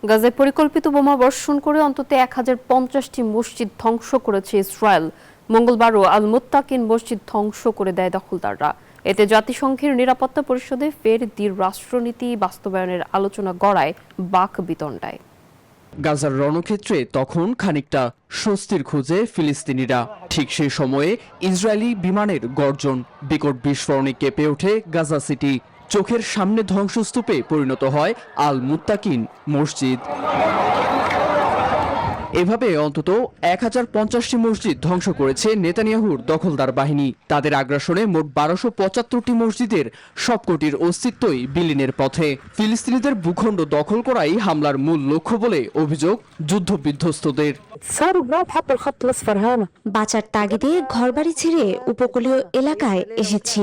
গাজায় পরিকল্পিত বোমা বর্ষণ করে অন্তত 1050টি মসজিদ ধ্বংস করেছে ইসরায়েল। মঙ্গলবারও আল মুত্তাকিন মসজিদ ধ্বংস করে দেয় দখলদাররা। এতে জাতিসংঘের নিরাপত্তা পরিষদে ফের দ্বি-রাষ্ট্রনীতি বাস্তবায়নের আলোচনা গড়ায় বাকবিতণ্ডায়। গাজার রণক্ষেত্রে তখন খানিকটা স্বস্তির খোঁজে ফিলিস্তিনিরা। ঠিক সেই সময়ে ইসরায়েলি বিমানের গর্জন, বিকট বিস্ফোরণে কেঁপে ওঠে গাজা সিটি। চোখের সামনে ধ্বংসস্তূপে পরিণত হয় আল মুত্তাকিন মসজিদ। এভাবে অন্তত 1050টি মসজিদ ধ্বংস করেছে নেতানিয়াহুর দখলদার বাহিনী। তাদের আগ্রাসনে মোট 1275টি মসজিদের সবকটির অস্তিত্বই বিলীনের পথে। ফিলিস্তিনিদের ভূখণ্ড দখল করাই হামলার মূল লক্ষ্য বলে অভিযোগ যুদ্ধবিধ্বস্তদের। বাঁচার তাগিদে ঘরবাড়ি ছেড়ে উপকূলীয় এলাকায় এসেছি।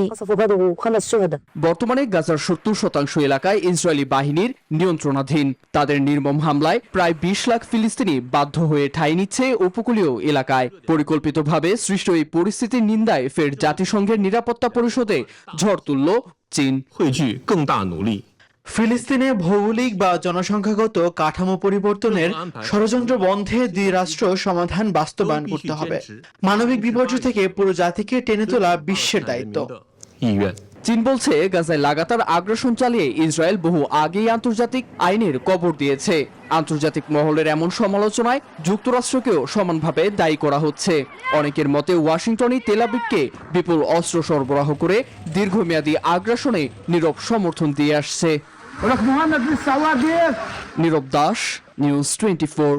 বর্তমানে গাজার 70% এলাকায় ইসরায়েলি বাহিনীর নিয়ন্ত্রণাধীন। তাদের নির্মম হামলায় প্রায় 20 লাখ ফিলিস্তিনি বাধ্য হয়ে ঠাঁই নিচ্ছে উপকূলীয় এলাকায়। পরিকল্পিতভাবে সৃষ্ট এই পরিস্থিতির নিন্দায় ফের জাতিসংঘের নিরাপত্তা পরিষদে ঝড় তুলল চীন। ফিলিস্তিনে ভৌগোলিক বা জনসংখ্যাগত কাঠামো পরিবর্তনের ষড়যন্ত্র বন্ধে দ্বিরাষ্ট্র সমাধান বাস্তবায়ন করতে হবে। মানবিক বিপর্যয় থেকে পুরো জাতিকে টেনে তোলা বিশ্বের দায়িত্ব। চীন বলছে গাজায় লাগাতার আগ্রাসন চালিয়ে ইসরায়েল বহু আগেই আন্তর্জাতিক আইনের কবর দিয়েছে। আন্তর্জাতিক মহলের এমন সমালোচনায় যুক্তরাষ্ট্রকেও সমানভাবে দায়ী করা হচ্ছে। অনেকের মতে ওয়াশিংটনই তেল আবিবকে বিপুল অস্ত্র সরবরাহ করে দীর্ঘমেয়াদী আগ্রাসনে নীরব সমর্থন দিয়ে আসছে। নীরব দাস, নিউজ 24।